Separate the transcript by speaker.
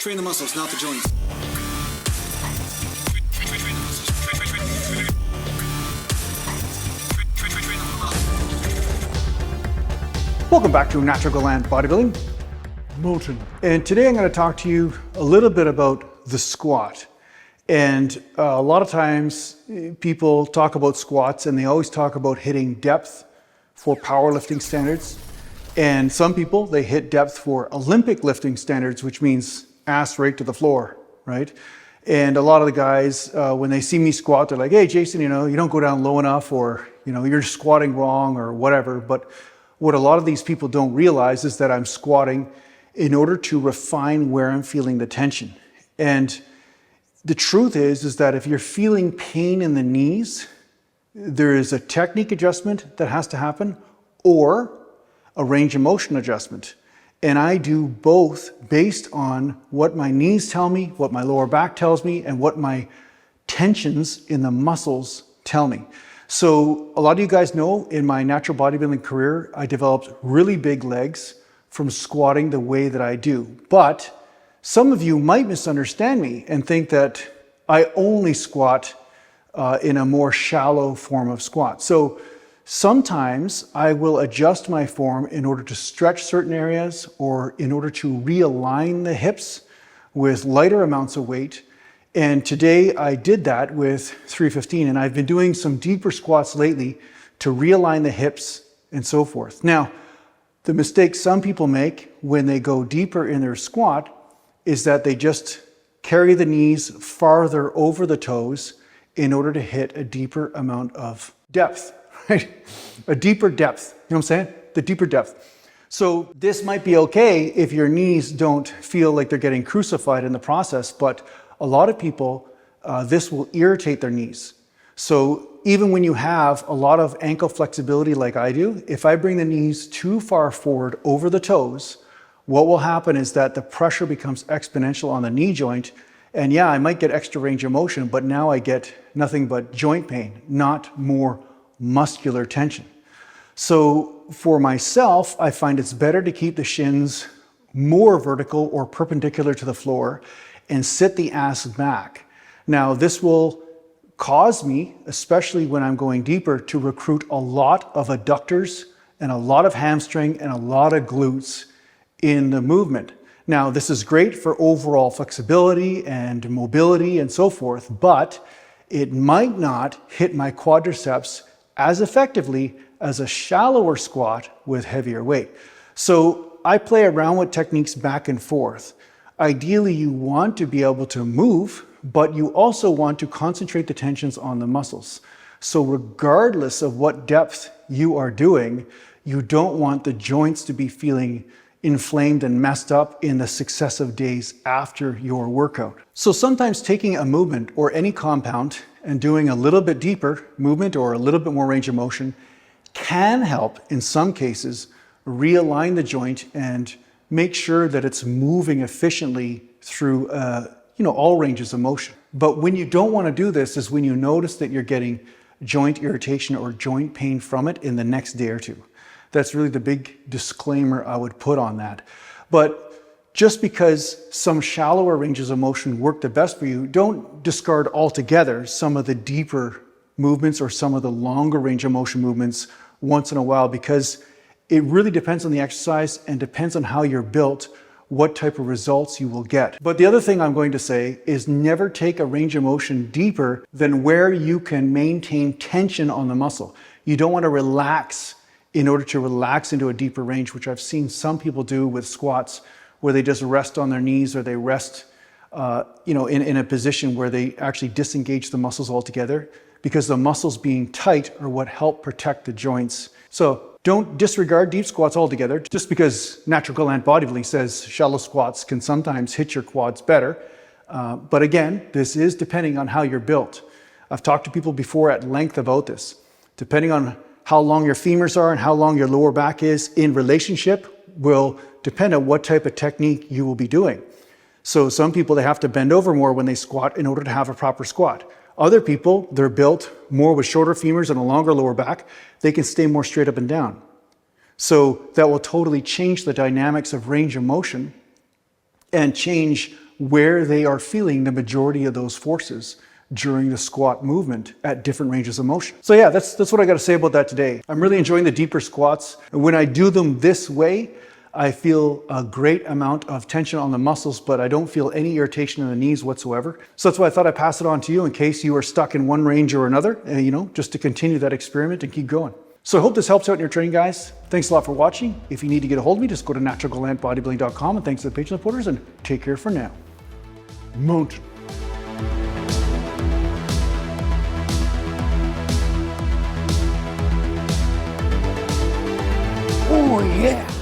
Speaker 1: Train the muscles, not the joints.
Speaker 2: Welcome back to Natural Gland Bodybuilding. Moulton. And today I'm going to talk to you a little bit about the squat. And a lot of times people talk about squats and they always talk about hitting depth for powerlifting standards. And some people, they hit depth for Olympic lifting standards, which means ass right to the floor, right? And a lot of the guys, when they see me squat, they're like, hey, Jason, you don't go down low enough, or, you're squatting wrong or whatever. But what a lot of these people don't realize is that I'm squatting in order to refine where I'm feeling the tension. And the truth is that if you're feeling pain in the knees, there is a technique adjustment that has to happen or a range of motion adjustment. And I do both based on what my knees tell me, what my lower back tells me, and what my tensions in the muscles tell me. So a lot of you guys know in my natural bodybuilding career, I developed really big legs from squatting the way that I do. But some of you might misunderstand me and think that I only squat in a more shallow form of squat. So sometimes I will adjust my form in order to stretch certain areas or in order to realign the hips with lighter amounts of weight. And today I did that with 315, and I've been doing some deeper squats lately to realign the hips and so forth. Now, the mistake some people make when they go deeper in their squat is that they just carry the knees farther over the toes in order to hit a deeper amount of depth, right? A deeper depth, you know what I'm saying? The deeper depth. So this might be okay if your knees don't feel like they're getting crucified in the process, but a lot of people, this will irritate their knees. So even when you have a lot of ankle flexibility like I do, if I bring the knees too far forward over the toes, what will happen is that the pressure becomes exponential on the knee joint. And yeah, I might get extra range of motion, but now I get nothing but joint pain, not more muscular tension. So for myself, I find it's better to keep the shins more vertical or perpendicular to the floor and sit the ass back. Now, this will cause me, especially when I'm going deeper, to recruit a lot of adductors and a lot of hamstring and a lot of glutes in the movement. Now, this is great for overall flexibility and mobility and so forth, but it might not hit my quadriceps as effectively as a shallower squat with heavier weight. So I play around with techniques back and forth. Ideally, you want to be able to move, but you also want to concentrate the tensions on the muscles. So regardless of what depth you are doing, you don't want the joints to be feeling inflamed and messed up in the successive days after your workout. So sometimes taking a movement or any compound and doing a little bit deeper movement or a little bit more range of motion can help, in some cases, realign the joint and make sure that it's moving efficiently through all ranges of motion. But when you don't want to do this is when you notice that you're getting joint irritation or joint pain from it in the next day or two. That's really the big disclaimer I would put on that. But just because some shallower ranges of motion work the best for you, don't discard altogether some of the deeper movements or some of the longer range of motion movements once in a while, because it really depends on the exercise and depends on how you're built, what type of results you will get. But the other thing I'm going to say is never take a range of motion deeper than where you can maintain tension on the muscle. You don't want to relax in order to relax into a deeper range, which I've seen some people do with squats where they just rest on their knees or they rest in a position where they actually disengage the muscles altogether, because the muscles being tight are what help protect the joints. So don't disregard deep squats altogether. Just because Natural Gland Bodybuilding says shallow squats can sometimes hit your quads better. But again, this is depending on how you're built. I've talked to people before at length about this. Depending on how long your femurs are and how long your lower back is in relationship will depend on what type of technique you will be doing. So some people, they have to bend over more when they squat in order to have a proper squat. Other people, they're built more with shorter femurs and a longer lower back. They can stay more straight up and down. So that will totally change the dynamics of range of motion and change where they are feeling the majority of those forces during the squat movement at different ranges of motion. So yeah, that's what I got to say about that today. I'm really enjoying the deeper squats. And when I do them this way, I feel a great amount of tension on the muscles, but I don't feel any irritation in the knees whatsoever. So that's why I thought I'd pass it on to you in case you are stuck in one range or another, just to continue that experiment and keep going. So I hope this helps out in your training, guys. Thanks a lot for watching. If you need to get a hold of me, just go to naturalgalantbodybuilding.com, and thanks to the patron supporters, and take care for now. Mountain. Oh yeah.